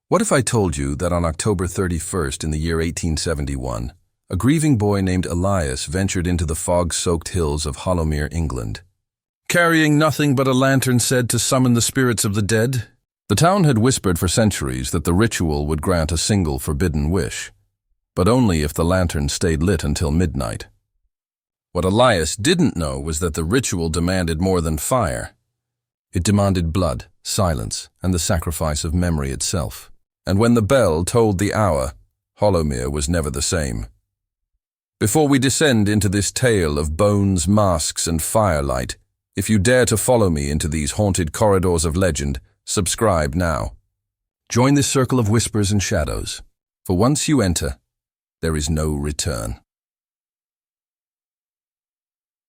What if I told you that on October 31st in the year 1871, a grieving boy named Elias ventured into the fog-soaked hills of Hollowmere, England, carrying nothing but a lantern said to summon the spirits of the dead? The town had whispered for centuries that the ritual would grant a single forbidden wish, but only if the lantern stayed lit until midnight. What Elias didn't know was that the ritual demanded more than fire. It demanded blood, silence, and the sacrifice of memory itself. And when the bell tolled the hour, Hollowmere was never the same. Before we descend into this tale of bones, masks, and firelight, if you dare to follow me into these haunted corridors of legend, subscribe now. Join this circle of whispers and shadows, for once you enter, there is no return.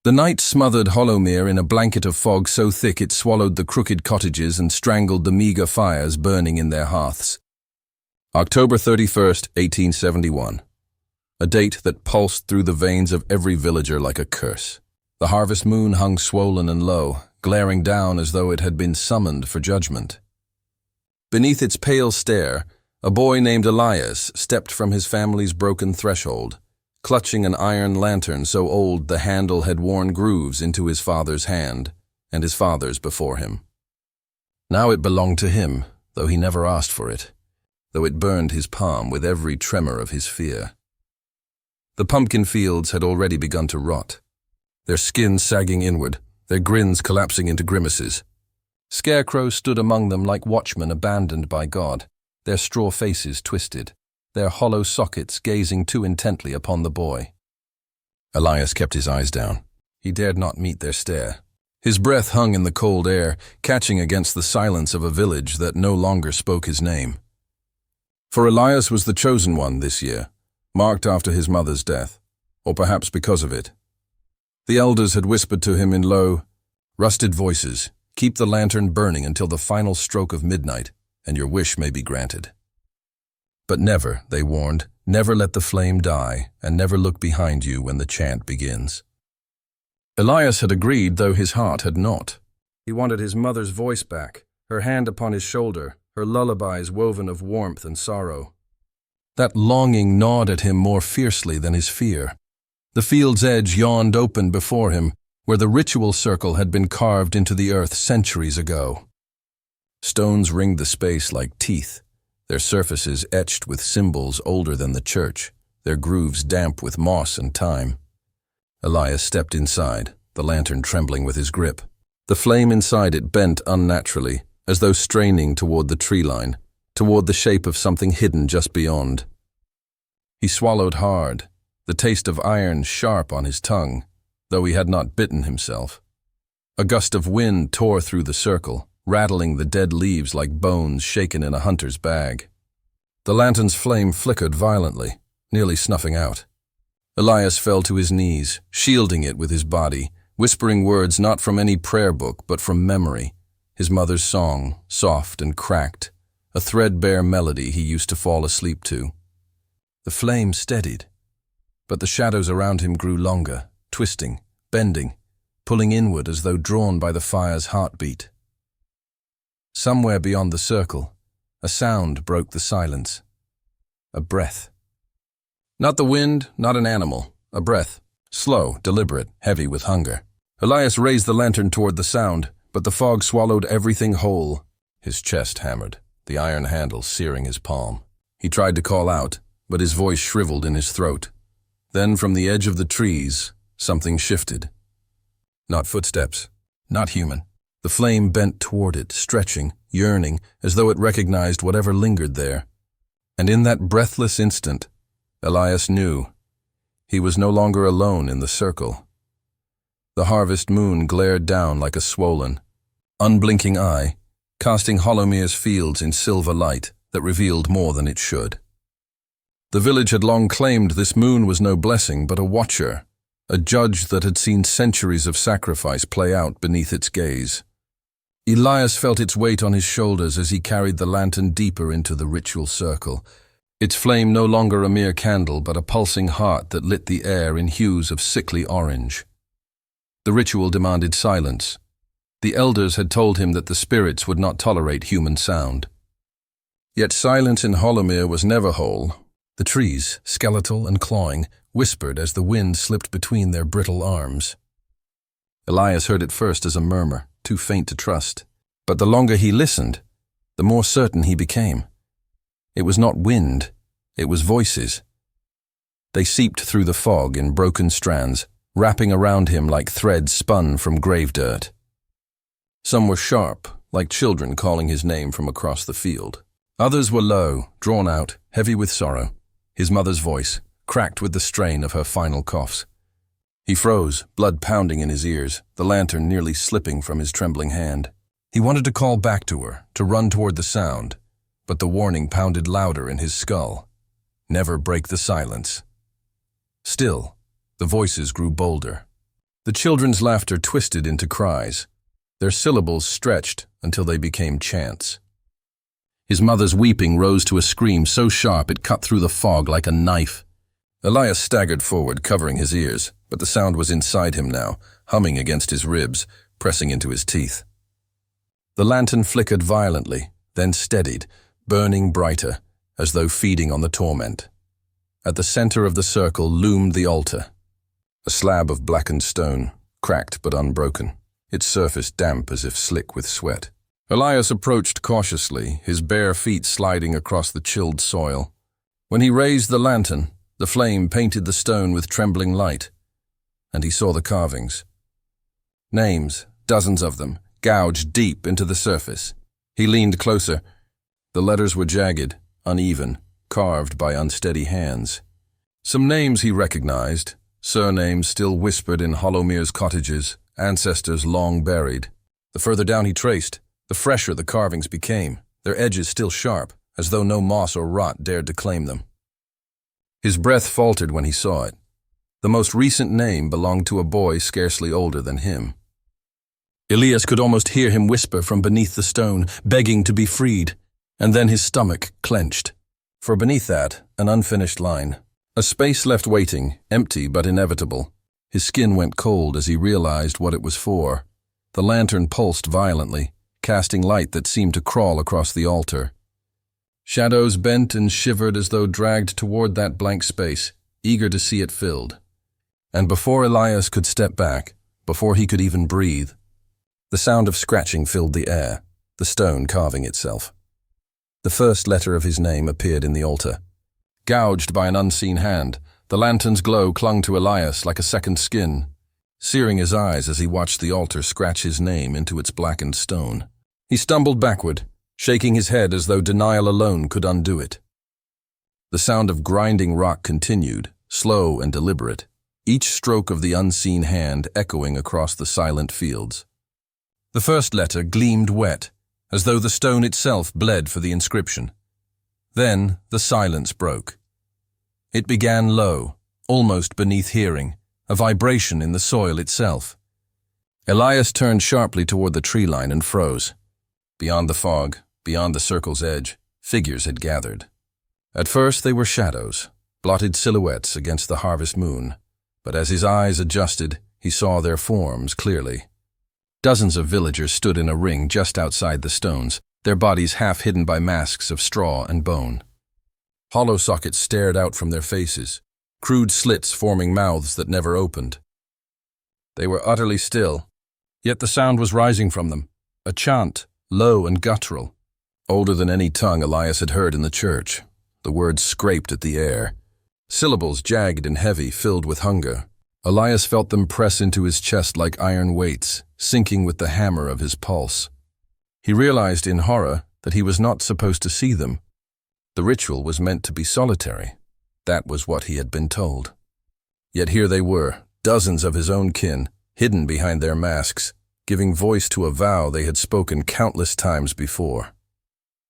The night smothered Hollowmere in a blanket of fog so thick it swallowed the crooked cottages and strangled the meagre fires burning in their hearths. October 31st, 1871. A date that pulsed through the veins of every villager like a curse. The harvest moon hung swollen and low, glaring down as though it had been summoned for judgment. Beneath its pale stare, a boy named Elias stepped from his family's broken threshold, clutching an iron lantern so old the handle had worn grooves into his father's hand, and his father's before him. Now it belonged to him, though he never asked for it, though it burned his palm with every tremor of his fear. The pumpkin fields had already begun to rot, their skins sagging inward, their grins collapsing into grimaces. Scarecrows stood among them like watchmen abandoned by God, their straw faces twisted, their hollow sockets gazing too intently upon the boy. Elias kept his eyes down. He dared not meet their stare. His breath hung in the cold air, catching against the silence of a village that no longer spoke his name. For Elias was the chosen one this year, marked after his mother's death, or perhaps because of it. The elders had whispered to him in low, rusted voices, "Keep the lantern burning until the final stroke of midnight, and your wish may be granted." But never, they warned, never let the flame die, and never look behind you when the chant begins. Elias had agreed, though his heart had not. He wanted his mother's voice back, her hand upon his shoulder, her lullabies woven of warmth and sorrow. That longing gnawed at him more fiercely than his fear. The field's edge yawned open before him, where the ritual circle had been carved into the earth centuries ago. Stones ringed the space like teeth, their surfaces etched with symbols older than the church, their grooves damp with moss and time. Elias stepped inside, the lantern trembling with his grip. The flame inside it bent unnaturally, as though straining toward the tree line, toward the shape of something hidden just beyond. He swallowed hard, the taste of iron sharp on his tongue, though he had not bitten himself. A gust of wind tore through the circle, rattling the dead leaves like bones shaken in a hunter's bag. The lantern's flame flickered violently, nearly snuffing out. Elias fell to his knees, shielding it with his body, whispering words not from any prayer book but from memory, his mother's song, soft and cracked, a threadbare melody he used to fall asleep to. The flame steadied, but the shadows around him grew longer, twisting, bending, pulling inward as though drawn by the fire's heartbeat. Somewhere beyond the circle, a sound broke the silence. A breath. Not the wind, not an animal, a breath, slow, deliberate, heavy with hunger. Elias raised the lantern toward the sound, but the fog swallowed everything whole. His chest hammered, the iron handle searing his palm. He tried to call out, but his voice shriveled in his throat. Then from the edge of the trees, something shifted. Not footsteps, not human. The flame bent toward it, stretching, yearning, as though it recognized whatever lingered there. And in that breathless instant, Elias knew he was no longer alone in the circle. The harvest moon glared down like a swollen, unblinking eye, casting Hollowmere's fields in silver light that revealed more than it should. The village had long claimed this moon was no blessing but a watcher, a judge that had seen centuries of sacrifice play out beneath its gaze. Elias felt its weight on his shoulders as he carried the lantern deeper into the ritual circle, its flame no longer a mere candle but a pulsing heart that lit the air in hues of sickly orange. The ritual demanded silence. The elders had told him that the spirits would not tolerate human sound. Yet silence in Hollowmere was never whole. The trees, skeletal and clawing, whispered as the wind slipped between their brittle arms. Elias heard it first as a murmur, too faint to trust. But the longer he listened, the more certain he became. It was not wind, it was voices. They seeped through the fog in broken strands, wrapping around him like threads spun from grave dirt. Some were sharp, like children calling his name from across the field. Others were low, drawn out, heavy with sorrow. His mother's voice, cracked with the strain of her final coughs. He froze, blood pounding in his ears, the lantern nearly slipping from his trembling hand. He wanted to call back to her, to run toward the sound, but the warning pounded louder in his skull. Never break the silence. Still, the voices grew bolder. The children's laughter twisted into cries. Their syllables stretched until they became chants. His mother's weeping rose to a scream so sharp it cut through the fog like a knife. Elias staggered forward, covering his ears, but the sound was inside him now, humming against his ribs, pressing into his teeth. The lantern flickered violently, then steadied, burning brighter, as though feeding on the torment. At the center of the circle loomed the altar, a slab of blackened stone, cracked but unbroken, its surface damp as if slick with sweat. Elias approached cautiously, his bare feet sliding across the chilled soil. When he raised the lantern, the flame painted the stone with trembling light, and he saw the carvings. Names, dozens of them, gouged deep into the surface. He leaned closer. The letters were jagged, uneven, carved by unsteady hands. Some names he recognized, surnames still whispered in Hollowmere's cottages, ancestors long buried. The further down he traced, the fresher the carvings became, their edges still sharp, as though no moss or rot dared to claim them. His breath faltered when he saw it. The most recent name belonged to a boy scarcely older than him. Elias could almost hear him whisper from beneath the stone, begging to be freed, and then his stomach clenched. For beneath that, an unfinished line. A space left waiting, empty but inevitable. His skin went cold as he realized what it was for. The lantern pulsed violently, casting light that seemed to crawl across the altar. Shadows bent and shivered as though dragged toward that blank space, eager to see it filled. And before Elias could step back, before he could even breathe, the sound of scratching filled the air, the stone carving itself. The first letter of his name appeared in the altar. Gouged by an unseen hand, the lantern's glow clung to Elias like a second skin, searing his eyes as he watched the altar scratch his name into its blackened stone. He stumbled backward, shaking his head as though denial alone could undo it. The sound of grinding rock continued, slow and deliberate, each stroke of the unseen hand echoing across the silent fields. The first letter gleamed wet, as though the stone itself bled for the inscription. Then the silence broke. It began low, almost beneath hearing, a vibration in the soil itself. Elias turned sharply toward the tree line and froze. Beyond the fog, beyond the circle's edge, figures had gathered. At first they were shadows, blotted silhouettes against the harvest moon, but as his eyes adjusted, he saw their forms clearly. Dozens of villagers stood in a ring just outside the stones, their bodies half hidden by masks of straw and bone. Hollow sockets stared out from their faces, crude slits forming mouths that never opened. They were utterly still, yet the sound was rising from them, a chant, low and guttural, older than any tongue Elias had heard in the church. The words scraped at the air. Syllables jagged and heavy, filled with hunger. Elias felt them press into his chest like iron weights, sinking with the hammer of his pulse. He realized in horror that he was not supposed to see them. The ritual was meant to be solitary. That was what he had been told. Yet here they were, dozens of his own kin, hidden behind their masks, giving voice to a vow they had spoken countless times before.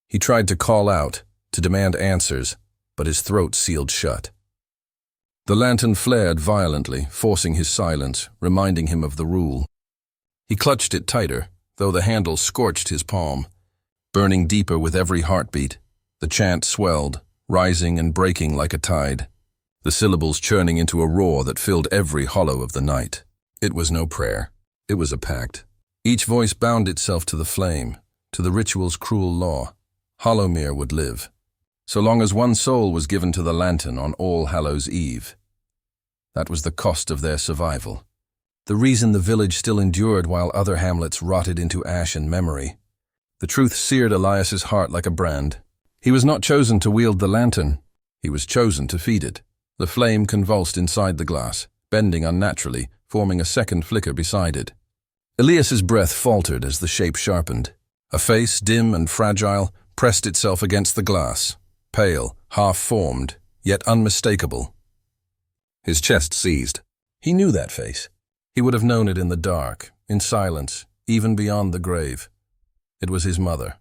He tried to call out, to demand answers, but his throat sealed shut. The lantern flared violently, forcing his silence, reminding him of the rule. He clutched it tighter, though the handle scorched his palm. Burning deeper with every heartbeat, the chant swelled, rising and breaking like a tide, the syllables churning into a roar that filled every hollow of the night. It was no prayer. It was a pact. Each voice bound itself to the flame, to the ritual's cruel law. Hollowmere would live, so long as one soul was given to the lantern on All Hallows' Eve. That was the cost of their survival. The reason the village still endured while other hamlets rotted into ash and memory. The truth seared Elias's heart like a brand. He was not chosen to wield the lantern. He was chosen to feed it. The flame convulsed inside the glass, bending unnaturally, forming a second flicker beside it. Elias's breath faltered as the shape sharpened. A face, dim and fragile, pressed itself against the glass, pale, half-formed, yet unmistakable. His chest seized. He knew that face. He would have known it in the dark, in silence, even beyond the grave. It was his mother.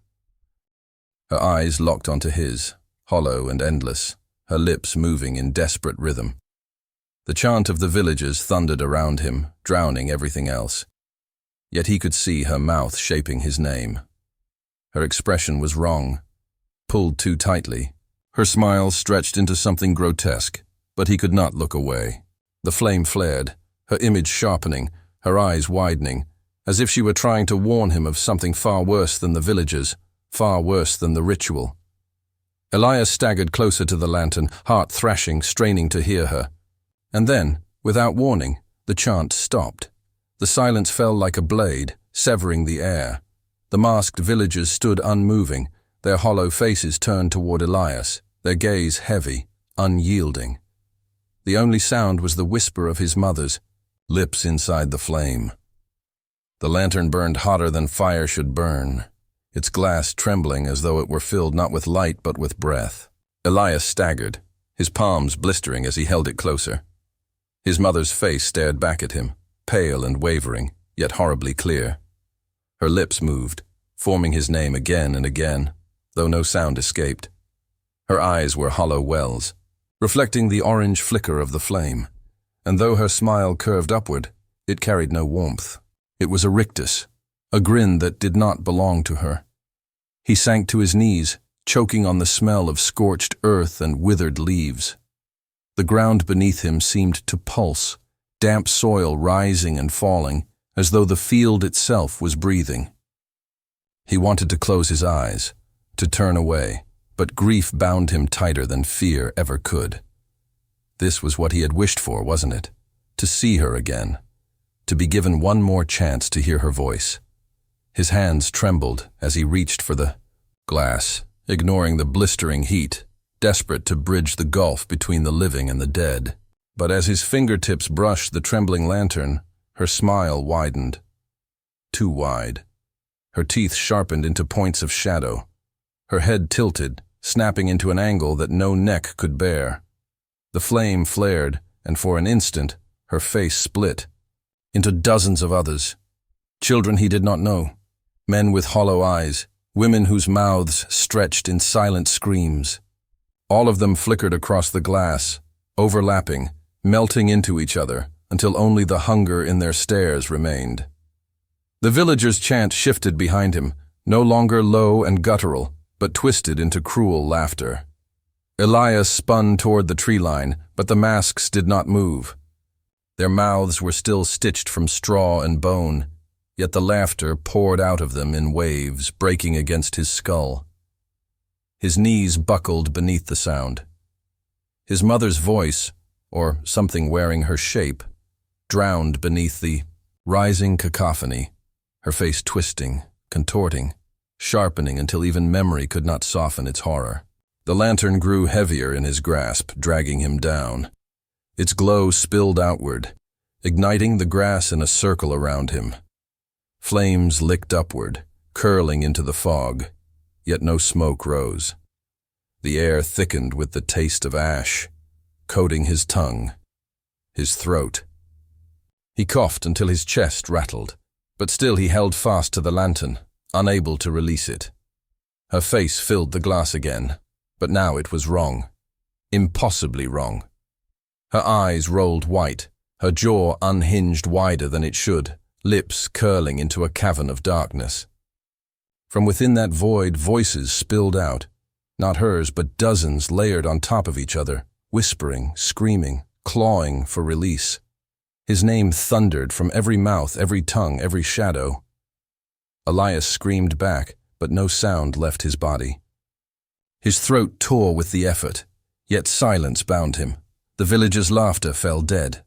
Her eyes locked onto his, hollow and endless, her lips moving in desperate rhythm. The chant of the villagers thundered around him, drowning everything else. Yet he could see her mouth shaping his name. Her expression was wrong, pulled too tightly. Her smile stretched into something grotesque, but he could not look away. The flame flared, her image sharpening, her eyes widening, as if she were trying to warn him of something far worse than the villagers, far worse than the ritual. Elias staggered closer to the lantern, heart thrashing, straining to hear her. And then, without warning, the chant stopped. The silence fell like a blade, severing the air. The masked villagers stood unmoving, their hollow faces turned toward Elias, their gaze heavy, unyielding. The only sound was the whisper of his mother's, lips inside the flame. The lantern burned hotter than fire should burn, its glass trembling as though it were filled not with light but with breath. Elias staggered, his palms blistering as he held it closer. His mother's face stared back at him, pale and wavering, yet horribly clear. Her lips moved, forming his name again and again, though no sound escaped. Her eyes were hollow wells, reflecting the orange flicker of the flame, and though her smile curved upward, it carried no warmth. It was a rictus, a grin that did not belong to her. He sank to his knees, choking on the smell of scorched earth and withered leaves. The ground beneath him seemed to pulse, damp soil rising and falling, as though the field itself was breathing. He wanted to close his eyes, to turn away, but grief bound him tighter than fear ever could. This was what he had wished for, wasn't it? To see her again, to be given one more chance to hear her voice. His hands trembled as he reached for the glass, ignoring the blistering heat, desperate to bridge the gulf between the living and the dead. But as his fingertips brushed the trembling lantern, her smile widened. Too wide. Her teeth sharpened into points of shadow. Her head tilted, snapping into an angle that no neck could bear. The flame flared, and for an instant, her face split into dozens of others. Children he did not know, men with hollow eyes, women whose mouths stretched in silent screams. All of them flickered across the glass, overlapping, melting into each other, until only the hunger in their stares remained. The villagers' chant shifted behind him, no longer low and guttural, but twisted into cruel laughter. Elias spun toward the tree line, but the masks did not move. Their mouths were still stitched from straw and bone, yet the laughter poured out of them in waves, breaking against his skull. His knees buckled beneath the sound. His mother's voice, or something wearing her shape, drowned beneath the rising cacophony, her face twisting, contorting, sharpening until even memory could not soften its horror. The lantern grew heavier in his grasp, dragging him down. Its glow spilled outward, igniting the grass in a circle around him. Flames licked upward, curling into the fog, yet no smoke rose. The air thickened with the taste of ash, coating his tongue, his throat. He coughed until his chest rattled, but still he held fast to the lantern, unable to release it. Her face filled the glass again, but now it was wrong, impossibly wrong. Her eyes rolled white, her jaw unhinged wider than it should, lips curling into a cavern of darkness. From within that void, voices spilled out, not hers, but dozens layered on top of each other, whispering, screaming, clawing for release. His name thundered from every mouth, every tongue, every shadow. Elias screamed back, but no sound left his body. His throat tore with the effort, yet silence bound him. The villagers' laughter fell dead.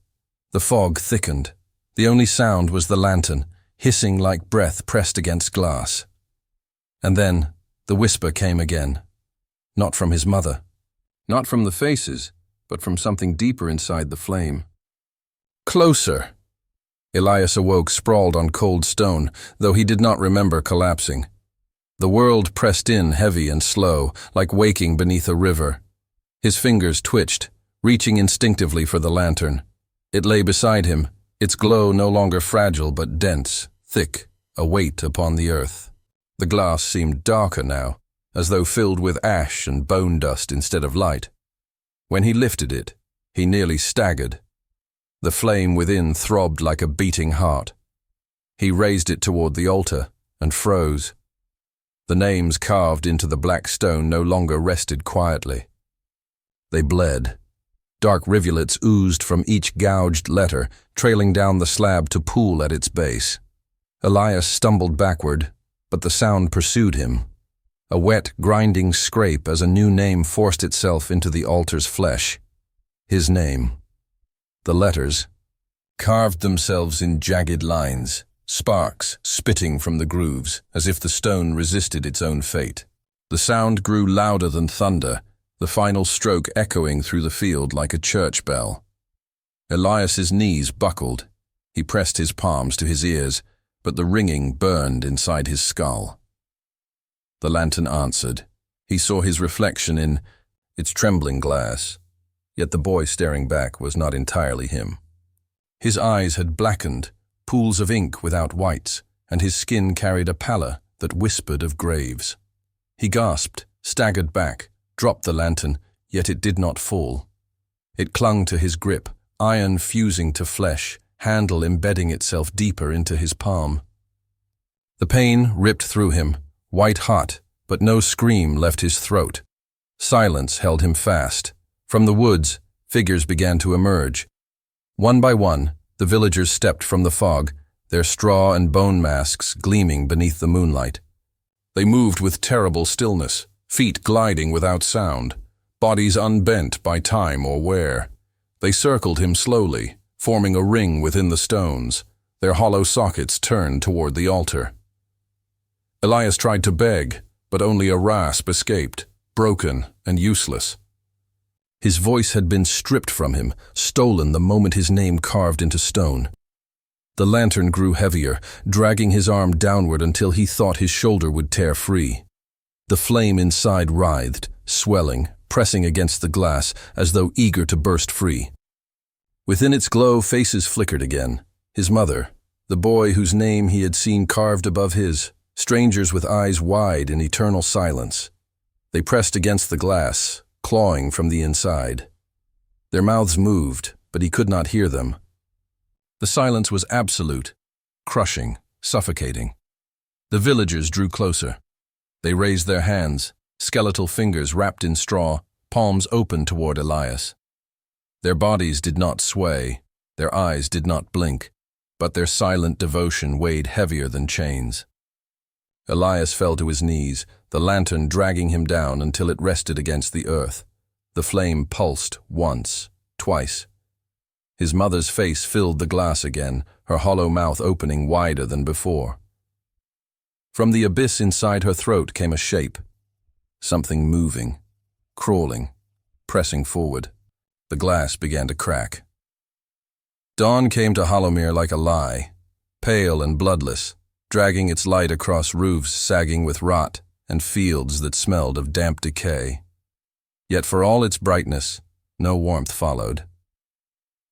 The fog thickened. The only sound was the lantern, hissing like breath pressed against glass. And then the whisper came again. Not from his mother. Not from the faces, but from something deeper inside the flame. Closer! Elias awoke sprawled on cold stone, though he did not remember collapsing. The world pressed in heavy and slow, like waking beneath a river. His fingers twitched, reaching instinctively for the lantern. It lay beside him, its glow no longer fragile but dense, thick, a weight upon the earth. The glass seemed darker now, as though filled with ash and bone dust instead of light. When he lifted it, he nearly staggered. The flame within throbbed like a beating heart. He raised it toward the altar and froze. The names carved into the black stone no longer rested quietly. They bled. Dark rivulets oozed from each gouged letter, trailing down the slab to pool at its base. Elias stumbled backward, but the sound pursued him. A wet, grinding scrape as a new name forced itself into the altar's flesh. His name. The letters carved themselves in jagged lines, sparks spitting from the grooves, as if the stone resisted its own fate. The sound grew louder than thunder, the final stroke echoing through the field like a church bell. Elias's knees buckled. He pressed his palms to his ears, but the ringing burned inside his skull. The lantern answered. He saw his reflection in its trembling glass, yet the boy staring back was not entirely him. His eyes had blackened, pools of ink without whites, and his skin carried a pallor that whispered of graves. He gasped, staggered back, dropped the lantern, yet it did not fall. It clung to his grip, iron fusing to flesh, handle embedding itself deeper into his palm. The pain ripped through him, white hot, but no scream left his throat. Silence held him fast. From the woods, figures began to emerge. One by one, the villagers stepped from the fog, their straw and bone masks gleaming beneath the moonlight. They moved with terrible stillness, feet gliding without sound, bodies unbent by time or wear. They circled him slowly, forming a ring within the stones, their hollow sockets turned toward the altar. Elias tried to beg, but only a rasp escaped, broken and useless. His voice had been stripped from him, stolen the moment his name carved into stone. The lantern grew heavier, dragging his arm downward until he thought his shoulder would tear free. The flame inside writhed, swelling, pressing against the glass as though eager to burst free. Within its glow, faces flickered again. His mother, the boy whose name he had seen carved above his, strangers with eyes wide in eternal silence. They pressed against the glass, clawing from the inside. Their mouths moved, but he could not hear them. The silence was absolute, crushing, suffocating. The villagers drew closer. They raised their hands, skeletal fingers wrapped in straw, palms open toward Elias. Their bodies did not sway, their eyes did not blink, but their silent devotion weighed heavier than chains. Elias fell to his knees, the lantern dragging him down until it rested against the earth. The flame pulsed once, twice. His mother's face filled the glass again, her hollow mouth opening wider than before. From the abyss inside her throat came a shape. Something moving, crawling, pressing forward. The glass began to crack. Dawn came to Hollowmere like a lie, pale and bloodless, dragging its light across roofs sagging with rot and fields that smelled of damp decay. Yet for all its brightness, no warmth followed.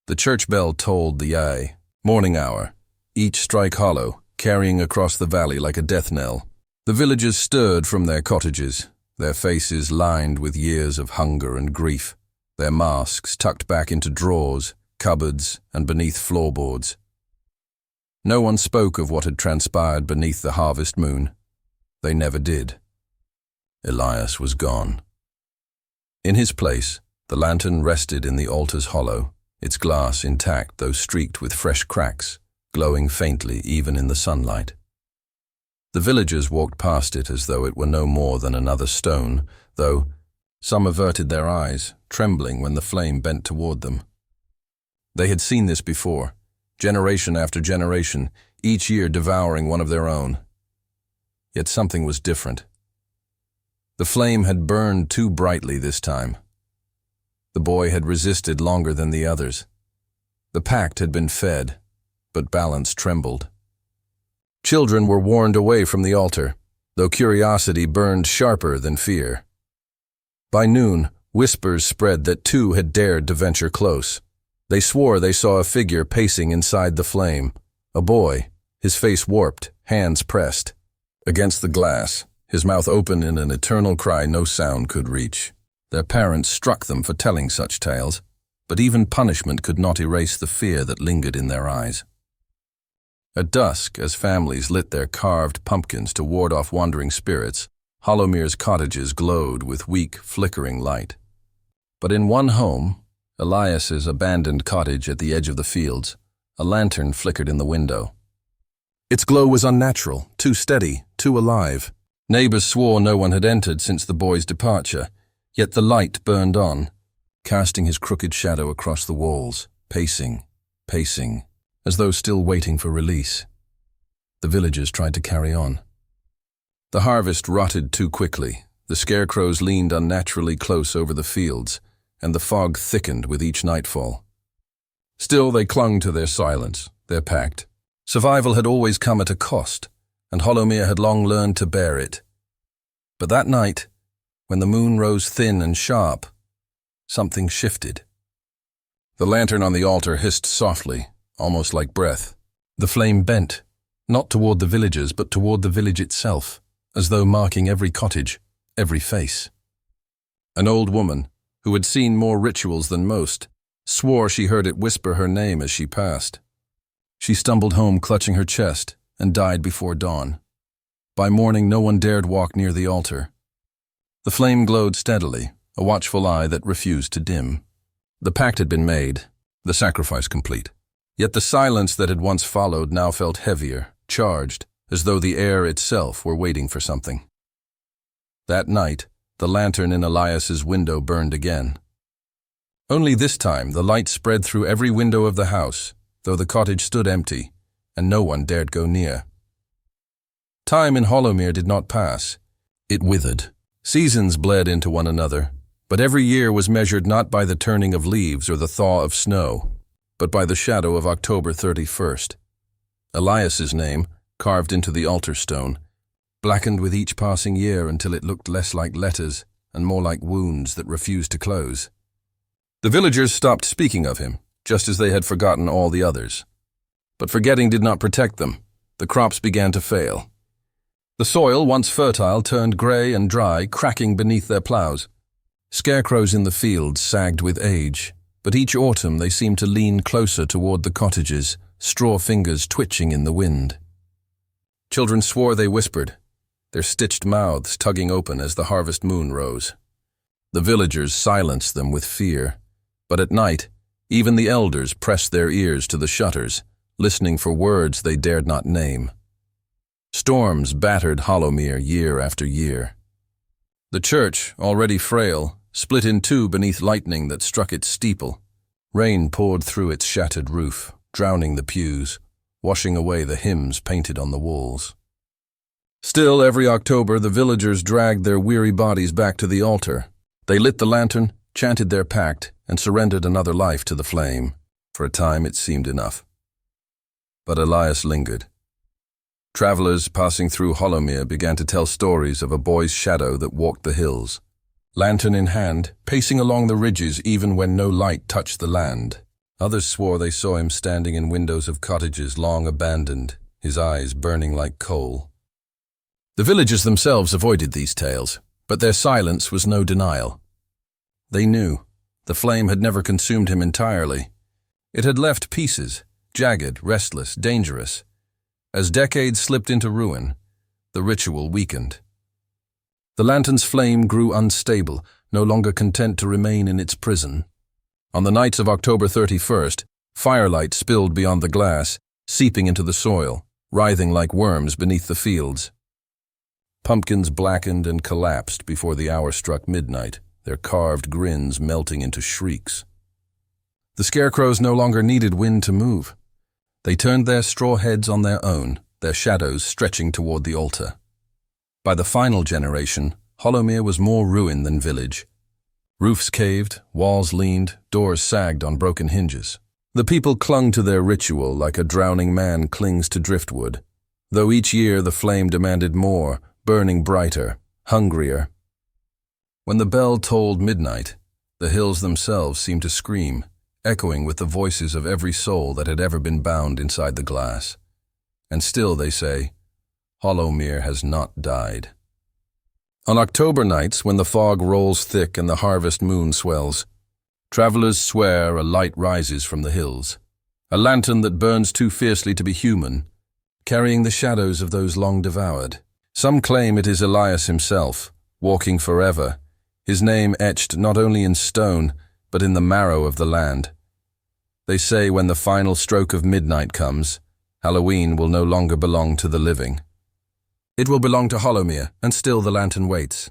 The church bell tolled the morning hour, each strike hollow, carrying across the valley like a death knell. The villagers stirred from their cottages, their faces lined with years of hunger and grief, their masks tucked back into drawers, cupboards, and beneath floorboards. No one spoke of what had transpired beneath the harvest moon. They never did. Elias was gone. In his place, the lantern rested in the altar's hollow, its glass intact though streaked with fresh cracks, glowing faintly even in the sunlight. The villagers walked past it as though it were no more than another stone, though, Some averted their eyes, trembling when the flame bent toward them. They had seen this before, generation after generation, each year devouring one of their own. Yet something was different. The flame had burned too brightly this time. The boy had resisted longer than the others. The pact had been fed, but balance trembled. Children were warned away from the altar, though curiosity burned sharper than fear. By noon, whispers spread that two had dared to venture close. They swore they saw a figure pacing inside the flame, a boy, his face warped, hands pressed against the glass, his mouth open in an eternal cry no sound could reach. Their parents struck them for telling such tales, but even punishment could not erase the fear that lingered in their eyes. At dusk, as families lit their carved pumpkins to ward off wandering spirits, Hollowmere's cottages glowed with weak, flickering light. But in one home, Elias's abandoned cottage at the edge of the fields, a lantern flickered in the window. Its glow was unnatural, too steady, too alive. Neighbors swore no one had entered since the boy's departure, yet the light burned on, casting his crooked shadow across the walls, pacing, as though still waiting for release. The villagers tried to carry on. The harvest rotted too quickly, the scarecrows leaned unnaturally close over the fields, and the fog thickened with each nightfall. Still they clung to their silence, their pact. Survival had always come at a cost, and Hollowmere had long learned to bear it. But that night, when the moon rose thin and sharp, something shifted. The lantern on the altar hissed softly, almost like breath. The flame bent, not toward the villagers, but toward the village itself, as though marking every cottage, every face. An old woman, who had seen more rituals than most, swore she heard it whisper her name as she passed. She stumbled home clutching her chest and died before dawn. By morning, no one dared walk near the altar. The flame glowed steadily, a watchful eye that refused to dim. The pact had been made, the sacrifice complete. Yet the silence that had once followed now felt heavier, charged, as though the air itself were waiting for something. That night, the lantern in Elias's window burned again. Only this time the light spread through every window of the house, though the cottage stood empty, and no one dared go near. Time in Hollowmere did not pass. It withered. Seasons bled into one another, but every year was measured not by the turning of leaves or the thaw of snow, but by the shadow of October 31st. Elias's name, carved into the altar stone, blackened with each passing year until it looked less like letters and more like wounds that refused to close. The villagers stopped speaking of him, just as they had forgotten all the others. But forgetting did not protect them. The crops began to fail. The soil, once fertile, turned gray and dry, cracking beneath their plows. Scarecrows in the fields sagged with age, but each autumn they seemed to lean closer toward the cottages, straw fingers twitching in the wind. Children swore they whispered, their stitched mouths tugging open as the harvest moon rose. The villagers silenced them with fear, but at night, even the elders pressed their ears to the shutters, listening for words they dared not name. Storms battered Hollowmere year after year. The church, already frail, split in two beneath lightning that struck its steeple. Rain poured through its shattered roof, drowning the pews, washing away the hymns painted on the walls. Still, every October, the villagers dragged their weary bodies back to the altar. They lit the lantern, chanted their pact, and surrendered another life to the flame. For a time, it seemed enough. But Elias lingered. Travelers passing through Hollowmere began to tell stories of a boy's shadow that walked the hills, lantern in hand, pacing along the ridges even when no light touched the land. Others swore they saw him standing in windows of cottages long abandoned, his eyes burning like coal. The villagers themselves avoided these tales, but their silence was no denial. They knew. The flame had never consumed him entirely. It had left pieces, jagged, restless, dangerous. As decades slipped into ruin, the ritual weakened. The lantern's flame grew unstable, no longer content to remain in its prison. On the nights of October 31st, firelight spilled beyond the glass, seeping into the soil, writhing like worms beneath the fields. Pumpkins blackened and collapsed before the hour struck midnight, their carved grins melting into shrieks. The scarecrows no longer needed wind to move. They turned their straw heads on their own, their shadows stretching toward the altar. By the final generation, Hollowmere was more ruin than village. Roofs caved, walls leaned, doors sagged on broken hinges. The people clung to their ritual like a drowning man clings to driftwood, though each year the flame demanded more, burning brighter, hungrier. When the bell tolled midnight, the hills themselves seemed to scream, echoing with the voices of every soul that had ever been bound inside the glass. And still, they say, Hollowmere has not died. On October nights, when the fog rolls thick and the harvest moon swells, travelers swear a light rises from the hills, a lantern that burns too fiercely to be human, carrying the shadows of those long devoured. Some claim it is Elias himself, walking forever, his name etched not only in stone, but in the marrow of the land. They say when the final stroke of midnight comes, Halloween will no longer belong to the living. It will belong to Hollowmere, and still the lantern waits.